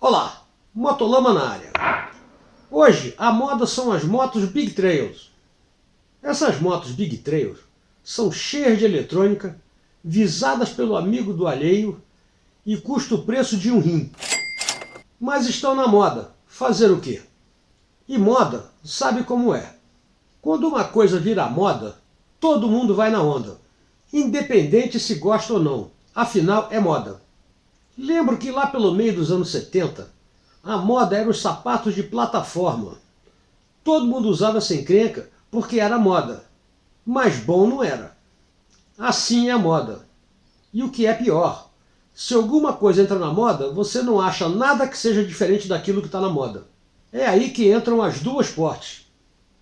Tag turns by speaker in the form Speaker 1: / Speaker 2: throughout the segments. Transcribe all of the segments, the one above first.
Speaker 1: Olá, Motolama na área. Hoje a moda são as motos Big Trails. Essas motos Big Trails são cheias de eletrônica, visadas pelo amigo do alheio e custam o preço de um rim. Mas estão na moda. Fazer o quê? E moda sabe como é. Quando uma coisa vira moda, todo mundo vai na onda, independente se gosta ou não. Afinal, é moda. Lembro que lá pelo meio dos anos 70, a moda era os sapatos de plataforma. Todo mundo usava sem encrenca porque era moda, mas bom não era. Assim é a moda. E o que é pior, se alguma coisa entra na moda, você não acha nada que seja diferente daquilo que está na moda. É aí que entram as duas portes,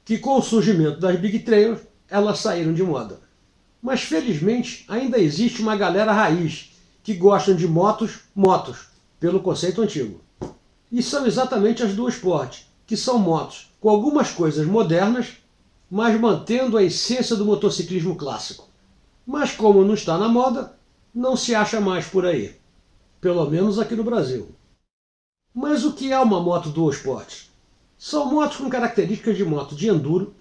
Speaker 1: que com o surgimento das Big Trails, elas saíram de moda. Mas felizmente ainda existe uma galera raiz, que gostam de motos, pelo conceito antigo. E são exatamente as duas portes, que são motos com algumas coisas modernas, mas mantendo a essência do motociclismo clássico. Mas como não está na moda, não se acha mais por aí. Pelo menos aqui no Brasil. Mas o que é uma moto duas portes? São motos com características de moto de enduro,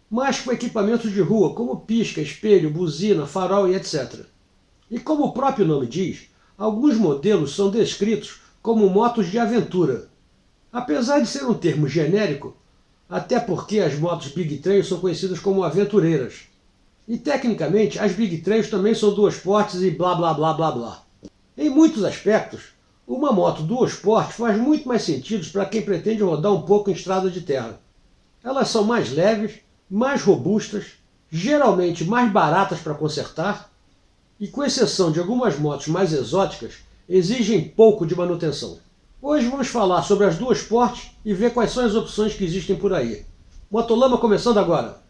Speaker 1: mas com equipamentos de rua como pisca, espelho, buzina, farol e etc. E como o próprio nome diz, alguns modelos são descritos como motos de aventura. Apesar de ser um termo genérico, até porque as motos Big Trails são conhecidas como aventureiras. E tecnicamente as Big Trails também são duas portes e blá blá blá blá blá. Em muitos aspectos, uma moto duas portes faz muito mais sentido para quem pretende rodar um pouco em estrada de terra. Elas são mais leves, mais robustas, geralmente mais baratas para consertar, e com exceção de algumas motos mais exóticas, exigem pouco de manutenção. Hoje vamos falar sobre as duas portes e ver quais são as opções que existem por aí. Motolama começando agora.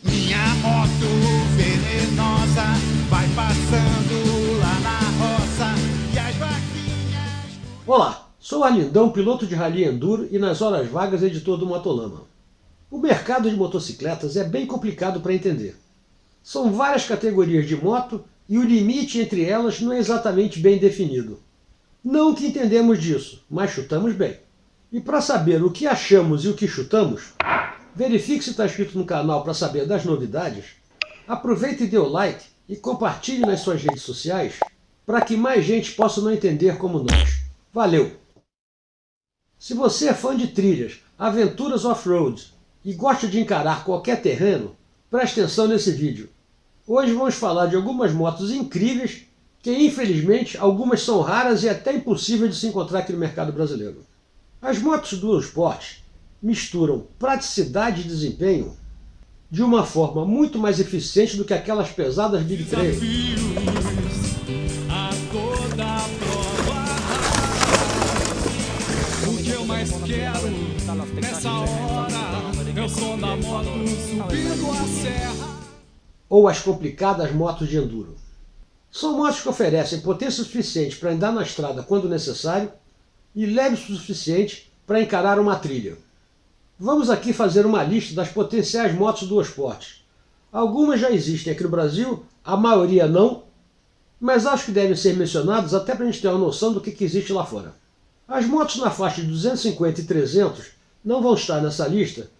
Speaker 2: Minha moto venenosa vai passando lá na roça e as vaquinhas...
Speaker 1: Olá, sou Arlindão, piloto de rally enduro e nas horas vagas editor do Motolama. O mercado de motocicletas é bem complicado para entender. São várias categorias de moto e o limite entre elas não é exatamente bem definido. Não que entendemos disso, mas chutamos bem. E para saber o que achamos e o que chutamos, verifique se está inscrito no canal para saber das novidades, aproveite e dê o like e compartilhe nas suas redes sociais para que mais gente possa não entender como nós. Valeu! Se você é fã de trilhas, aventuras off-road e gosta de encarar qualquer terreno, preste atenção nesse vídeo. Hoje vamos falar de algumas motos incríveis que, infelizmente, algumas são raras e até impossíveis de se encontrar aqui no mercado brasileiro. As motos dual sport misturam praticidade e desempenho de uma forma muito mais eficiente do que aquelas pesadas Big Trail.
Speaker 2: A toda prova, o que eu mais quero nessa hora é o som da moto subindo a serra.
Speaker 1: Ou as complicadas motos de enduro. São motos que oferecem potência suficiente para andar na estrada quando necessário e leves o suficiente para encarar uma trilha. Vamos aqui fazer uma lista das potenciais motos duas portes. Algumas já existem aqui no Brasil, a maioria não, mas acho que devem ser mencionadas até para a gente ter uma noção do que existe lá fora. As motos na faixa de 250 e 300 não vão estar nessa lista,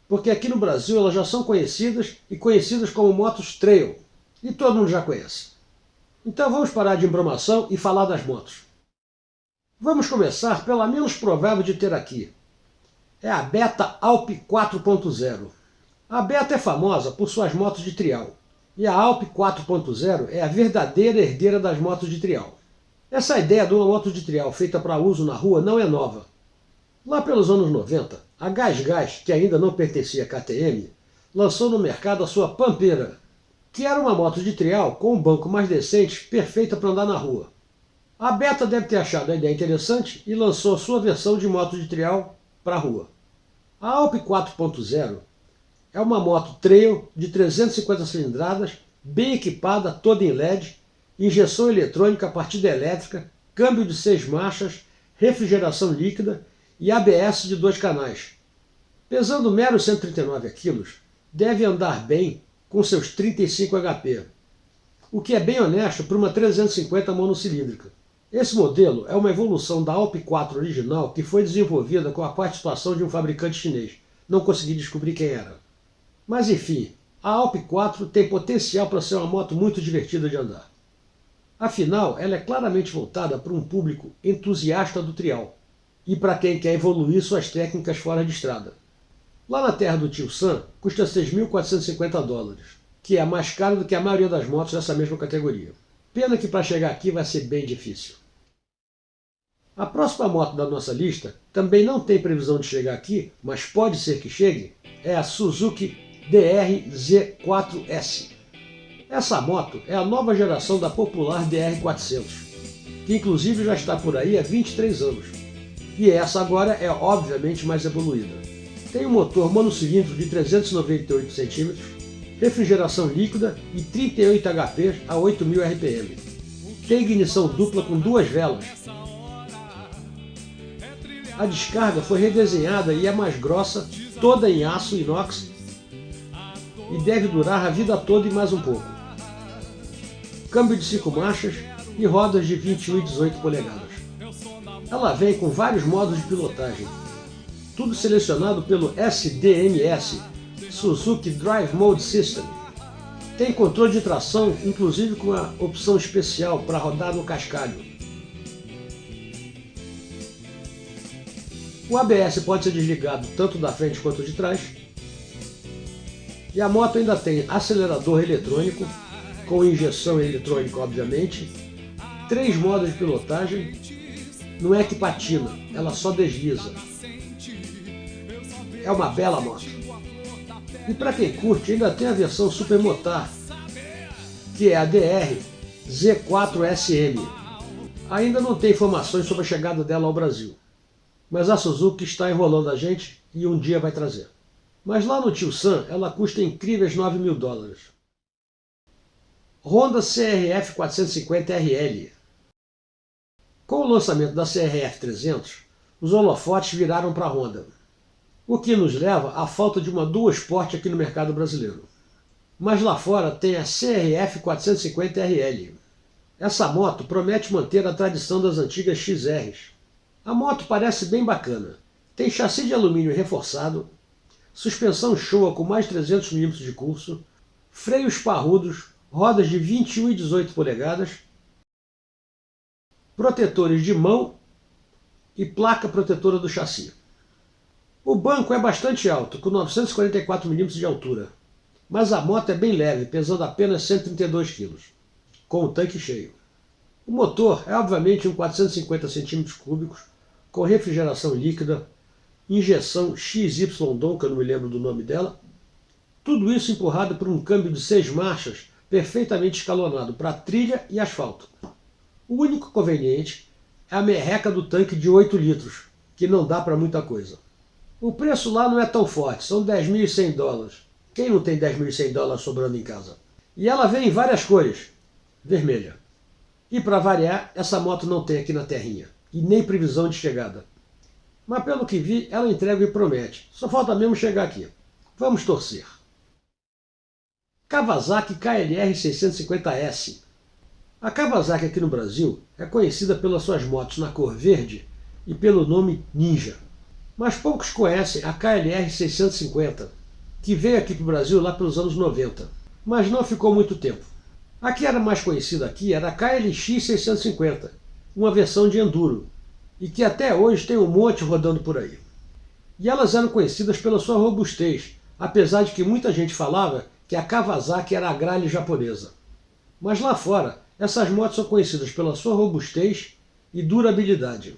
Speaker 1: porque aqui no Brasil elas já são conhecidas e conhecidas como motos trail, e todo mundo já conhece. Então vamos parar de embromação e falar das motos. Vamos começar pela menos provável de ter aqui. É a Beta Alp 4.0. A Beta é famosa por suas motos de trial, e a Alp 4.0 é a verdadeira herdeira das motos de trial. Essa ideia de uma moto de trial feita para uso na rua não é nova. Lá pelos anos 90, a GasGas, que ainda não pertencia à KTM, lançou no mercado a sua Pampeira, que era uma moto de trial com um banco mais decente, perfeita para andar na rua. A Beta deve ter achado a ideia interessante e lançou sua versão de moto de trial para a rua. A Alp 4.0 é uma moto trail de 350 cilindradas, bem equipada, toda em LED, injeção eletrônica, partida elétrica, câmbio de 6 marchas, refrigeração líquida e ABS de 2 canais. Pesando meros 139 kg, deve andar bem com seus 35 HP, o que é bem honesto para uma 350 monocilíndrica. Esse modelo é uma evolução da Alp 4 original que foi desenvolvida com a participação de um fabricante chinês. Não consegui descobrir quem era. Mas enfim, a Alp 4 tem potencial para ser uma moto muito divertida de andar. Afinal, ela é claramente voltada para um público entusiasta do trial e para quem quer evoluir suas técnicas fora de estrada. Lá na terra do tio Sam, custa $6.450, que é mais caro do que a maioria das motos dessa mesma categoria. Pena que para chegar aqui vai ser bem difícil. A próxima moto da nossa lista também não tem previsão de chegar aqui, mas pode ser que chegue, é a Suzuki DR-Z4S. Essa moto é a nova geração da popular DR400, que inclusive já está por aí há 23 anos. E essa agora é obviamente mais evoluída. Tem um motor monocilindro de 398 cm, refrigeração líquida e 38 HP a 8.000 RPM. Tem ignição dupla com 2 velas. A descarga foi redesenhada e é mais grossa, toda em aço inox, e deve durar a vida toda e mais um pouco. Câmbio de 5 marchas e rodas de 21 e 18 polegadas. Ela vem com vários modos de pilotagem, tudo selecionado pelo SDMS, Suzuki Drive Mode System. Tem controle de tração, inclusive com a opção especial para rodar no cascalho. O ABS pode ser desligado tanto da frente quanto de trás. E a moto ainda tem acelerador eletrônico, com injeção eletrônica obviamente, 3 modos de pilotagem, não é que patina, ela só desliza. É uma bela moto. E para quem curte, ainda tem a versão Supermotar, que é a DR Z4SM. Ainda não tem informações sobre a chegada dela ao Brasil, mas a Suzuki está enrolando a gente e um dia vai trazer. Mas lá no tio Sam, ela custa incríveis $9.000. Honda CRF 450RL. Com o lançamento da CRF 300, os holofotes viraram para a Honda, o que nos leva à falta de uma dual sport aqui no mercado brasileiro. Mas lá fora tem a CRF 450RL. Essa moto promete manter a tradição das antigas XRs. A moto parece bem bacana. Tem chassi de alumínio reforçado, suspensão Showa com mais 300 mm de curso, freios parrudos, rodas de 21 e 18 polegadas, protetores de mão e placa protetora do chassi. O banco é bastante alto, com 944 mm de altura, mas a moto é bem leve, pesando apenas 132 kg, com o tanque cheio. O motor é obviamente um 450 cm3, com refrigeração líquida, injeção XY-DOM, que eu não me lembro do nome dela, tudo isso empurrado por um câmbio de 6 marchas perfeitamente escalonado para trilha e asfalto. O único conveniente é a merreca do tanque de 8 litros, que não dá para muita coisa. O preço lá não é tão forte, são $10.100. Quem não tem $10.100 sobrando em casa? E ela vem em várias cores, vermelha. E para variar, essa moto não tem aqui na terrinha, e nem previsão de chegada. Mas pelo que vi, ela entrega e promete. Só falta mesmo chegar aqui. Vamos torcer. Kawasaki KLR 650S. A Kawasaki aqui no Brasil é conhecida pelas suas motos na cor verde e pelo nome Ninja. Mas poucos conhecem a KLR 650, que veio aqui para o Brasil lá pelos anos 90, mas não ficou muito tempo. A que era mais conhecida aqui era a KLX 650, uma versão de enduro, e que até hoje tem um monte rodando por aí. E elas eram conhecidas pela sua robustez, apesar de que muita gente falava que a Kawasaki era a Grale japonesa. Mas lá fora, essas motos são conhecidas pela sua robustez e durabilidade.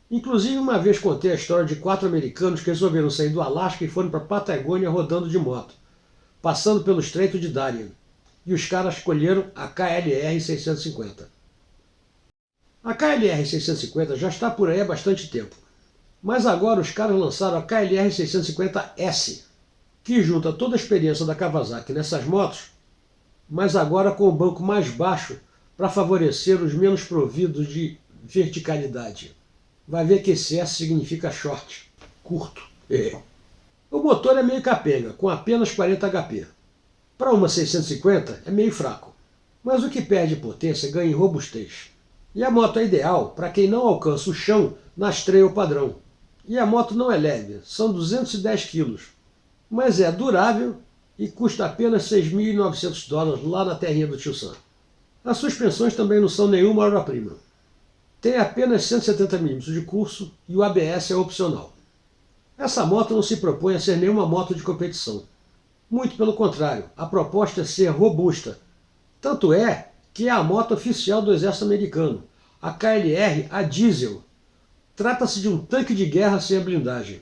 Speaker 1: Inclusive, uma vez contei a história de 4 americanos que resolveram sair do Alasca e foram para a Patagônia rodando de moto, passando pelo Estreito de Darien. E os caras escolheram a KLR 650. A KLR 650 já está por aí há bastante tempo. Mas agora os caras lançaram a KLR 650S, que junta toda a experiência da Kawasaki nessas motos, mas agora com o banco mais baixo para favorecer os menos providos de verticalidade. Vai ver que esse S significa short, curto. O motor é meio capenga, com apenas 40 HP. Para uma 650 é meio fraco, mas o que perde potência ganha em robustez. E a moto é ideal para quem não alcança o chão nas trail padrão. E a moto não é leve, são 210 quilos, mas é durável e custa apenas $6.900 lá na terrinha do tio Sam. As suspensões também não são nenhuma obra-prima. Tem apenas 170 mm de curso e o ABS é opcional. Essa moto não se propõe a ser nenhuma moto de competição. Muito pelo contrário, a proposta é ser robusta. Tanto é que é a moto oficial do exército americano, a KLR a diesel. Trata-se de um tanque de guerra sem a blindagem.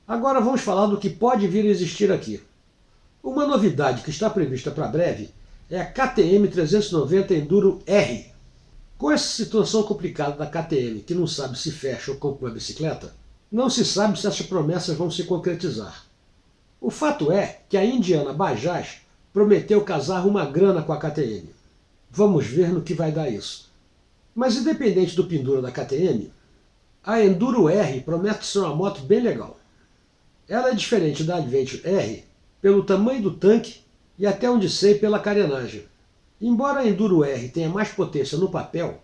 Speaker 1: Agora vamos falar do que pode vir a existir aqui. Uma novidade que está prevista para breve é a KTM 390 Enduro R. Com essa situação complicada da KTM, que não sabe se fecha ou compra uma bicicleta, não se sabe se essas promessas vão se concretizar. O fato é que a indiana Bajaj prometeu casar uma grana com a KTM. Vamos ver no que vai dar isso. Mas independente do pendura da KTM, a Enduro R promete ser uma moto bem legal. Ela é diferente da Adventure R pelo tamanho do tanque e até onde sei pela carenagem. Embora a Enduro R tenha mais potência no papel,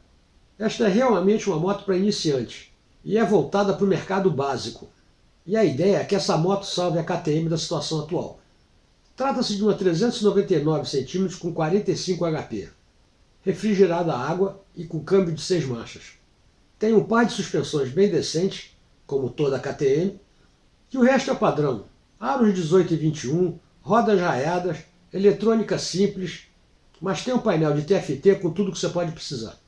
Speaker 1: esta é realmente uma moto para iniciantes e é voltada para o mercado básico. E a ideia é que essa moto salve a KTM da situação atual. Trata-se de uma 399 cm com 45 HP, refrigerada a água e com câmbio de 6 marchas. Tem um par de suspensões bem decentes, como toda a KTM, e o resto é padrão. Aros 18 e 21, rodas raiadas, eletrônica simples, mas tem um painel de TFT com tudo que você pode precisar.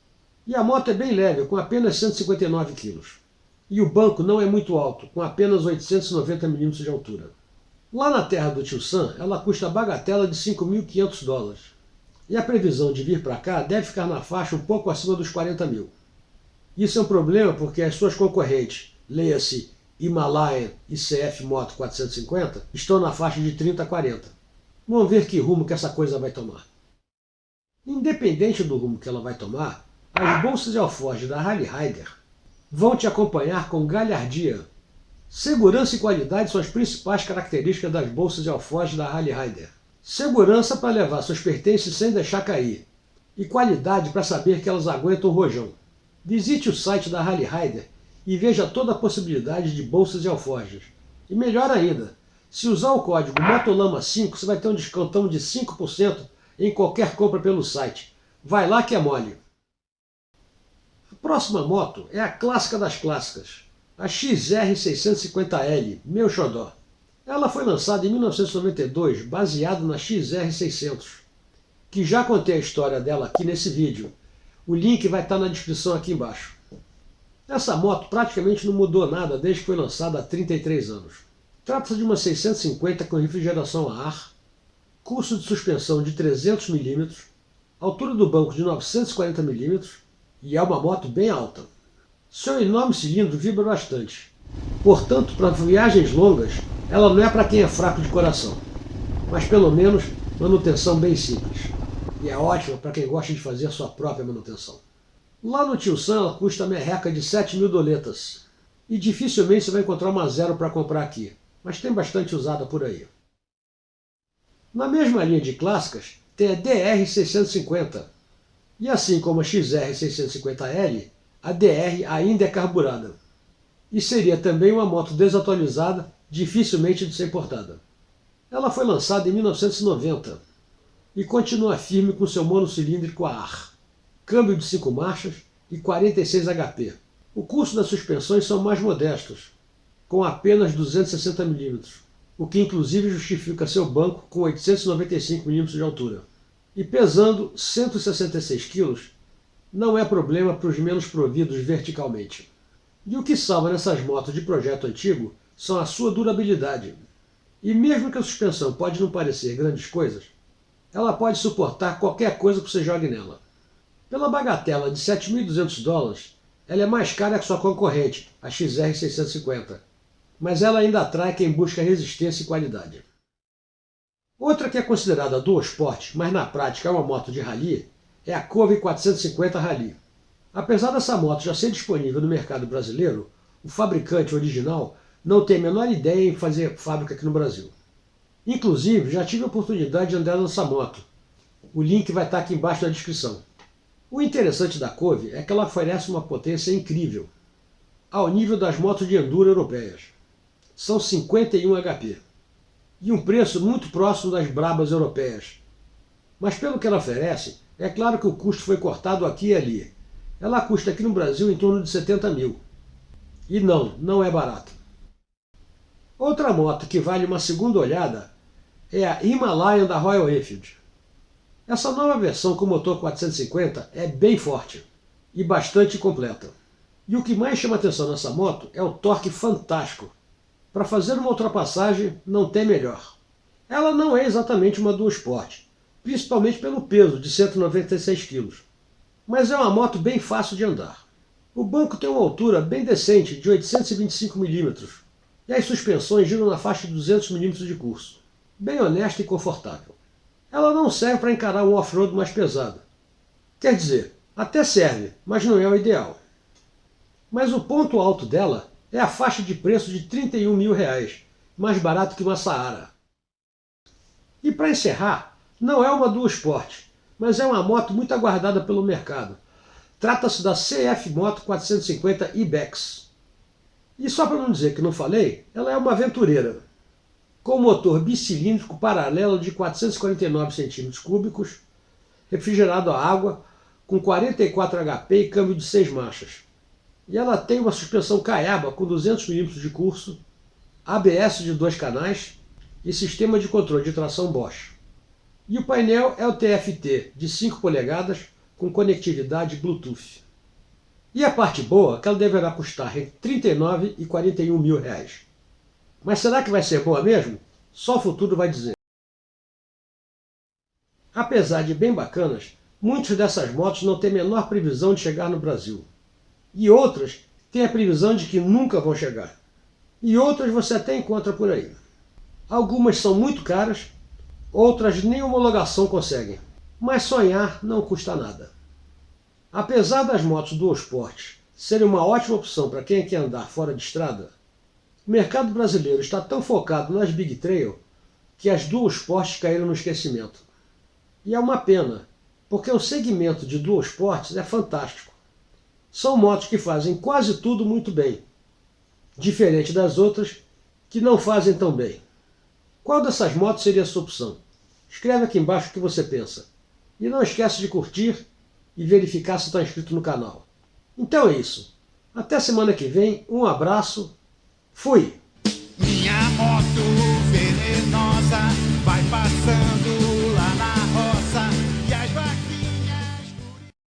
Speaker 1: E a moto é bem leve, com apenas 159 kg. E o banco não é muito alto, com apenas 890 mm de altura. Lá na terra do tio Sam, ela custa a bagatela de $5.500. E a previsão de vir para cá deve ficar na faixa um pouco acima dos 40 mil. Isso é um problema porque as suas concorrentes, leia-se Himalayan e CF Moto 450, estão na faixa de 30 a 40. Vamos ver que rumo que essa coisa vai tomar. Independente do rumo que ela vai tomar, as bolsas de alforje da Harley Rider vão te acompanhar com galhardia. Segurança e qualidade são as principais características das bolsas de alforje da Harley Rider. Segurança para levar seus pertences sem deixar cair. E qualidade para saber que elas aguentam o rojão. Visite o site da Harley Rider e veja toda a possibilidade de bolsas e alforjes. E melhor ainda, se usar o código MOTOLAMA5, você vai ter um descontão de 5% em qualquer compra pelo site. Vai lá que é mole. A próxima moto é a clássica das clássicas, a XR650L, meu xodó. Ela foi lançada em 1992, baseada na XR600, que já contei a história dela aqui nesse vídeo. O link vai estar na descrição aqui embaixo. Essa moto praticamente não mudou nada desde que foi lançada há 33 anos. Trata-se de uma 650 com refrigeração a ar, curso de suspensão de 300 mm, altura do banco de 940 mm e é uma moto bem alta. Seu enorme cilindro vibra bastante. Portanto, para viagens longas, ela não é para quem é fraco de coração, mas pelo menos manutenção bem simples. E é ótima para quem gosta de fazer a sua própria manutenção. Lá no tio Sam ela custa merreca de 7 mil doletas. E dificilmente você vai encontrar uma zero para comprar aqui, mas tem bastante usada por aí. Na mesma linha de clássicas, tem a DR650. E assim como a XR650L, a DR ainda é carburada. E seria também uma moto desatualizada, dificilmente de ser importada. Ela foi lançada em 1990 e continua firme com seu monocilíndrico a ar, câmbio de 5 marchas e 46 HP. O custo das suspensões são mais modestos, com apenas 260 mm, o que inclusive justifica seu banco com 895 mm de altura. E pesando 166 kg, não é problema para os menos providos verticalmente. E o que salva nessas motos de projeto antigo são a sua durabilidade. E mesmo que a suspensão pode não parecer grandes coisas, ela pode suportar qualquer coisa que você jogue nela. Pela bagatela de $7.200, ela é mais cara que sua concorrente, a XR650, mas ela ainda atrai quem busca resistência e qualidade. Outra que é considerada dual sport, mas na prática é uma moto de rally, é a Cove 450 Rally. Apesar dessa moto já ser disponível no mercado brasileiro, o fabricante original não tem a menor ideia em fazer fábrica aqui no Brasil. Inclusive, já tive a oportunidade de andar nessa moto. O link vai estar aqui embaixo na descrição. O interessante da Cove é que ela oferece uma potência incrível, ao nível das motos de enduro europeias. São 51 HP, e um preço muito próximo das brabas europeias. Mas pelo que ela oferece, é claro que o custo foi cortado aqui e ali. Ela custa aqui no Brasil em torno de 70 mil. E não é barato. Outra moto que vale uma segunda olhada é a Himalayan da Royal Enfield. Essa nova versão com motor 450 é bem forte e bastante completa. E o que mais chama atenção nessa moto é o torque fantástico. Para fazer uma ultrapassagem não tem melhor. Ela não é exatamente uma dual sport, principalmente pelo peso de 196 kg. Mas é uma moto bem fácil de andar. O banco tem uma altura bem decente de 825 mm e as suspensões giram na faixa de 200 mm de curso. Bem honesta e confortável. Ela não serve para encarar um off-road mais pesado. Quer dizer, até serve, mas não é o ideal. Mas o ponto alto dela é a faixa de preço de R$ 31 mil, mais barato que uma Saara. E para encerrar, não é uma dual sport, mas é uma moto muito aguardada pelo mercado. Trata-se da CF Moto 450 Ibex. E só para não dizer que não falei, ela é uma aventureira, com motor bicilíndrico paralelo de 449 cm3, refrigerado a água, com 44 HP e câmbio de 6 marchas. E ela tem uma suspensão caiaba com 200 mm de curso, ABS de 2 canais e sistema de controle de tração Bosch. E o painel é o TFT de 5 polegadas com conectividade Bluetooth. E a parte boa é que ela deverá custar entre 39 e 41 mil reais. Mas será que vai ser boa mesmo? Só o futuro vai dizer. Apesar de bem bacanas, muitas dessas motos não têm a menor previsão de chegar no Brasil. E outras têm a previsão de que nunca vão chegar. E outras você até encontra por aí. Algumas são muito caras, outras nem homologação conseguem. Mas sonhar não custa nada. Apesar das motos dual sport serem uma ótima opção para quem quer andar fora de estrada, o mercado brasileiro está tão focado nas Big Trail que as dual sports caíram no esquecimento. E é uma pena, porque o segmento de dual sports é fantástico. São motos que fazem quase tudo muito bem, diferente das outras que não fazem tão bem. Qual dessas motos seria a sua opção? Escreve aqui embaixo o que você pensa. E não esquece de curtir e verificar se está inscrito no canal. Então é isso. Até semana que vem, um abraço, fui!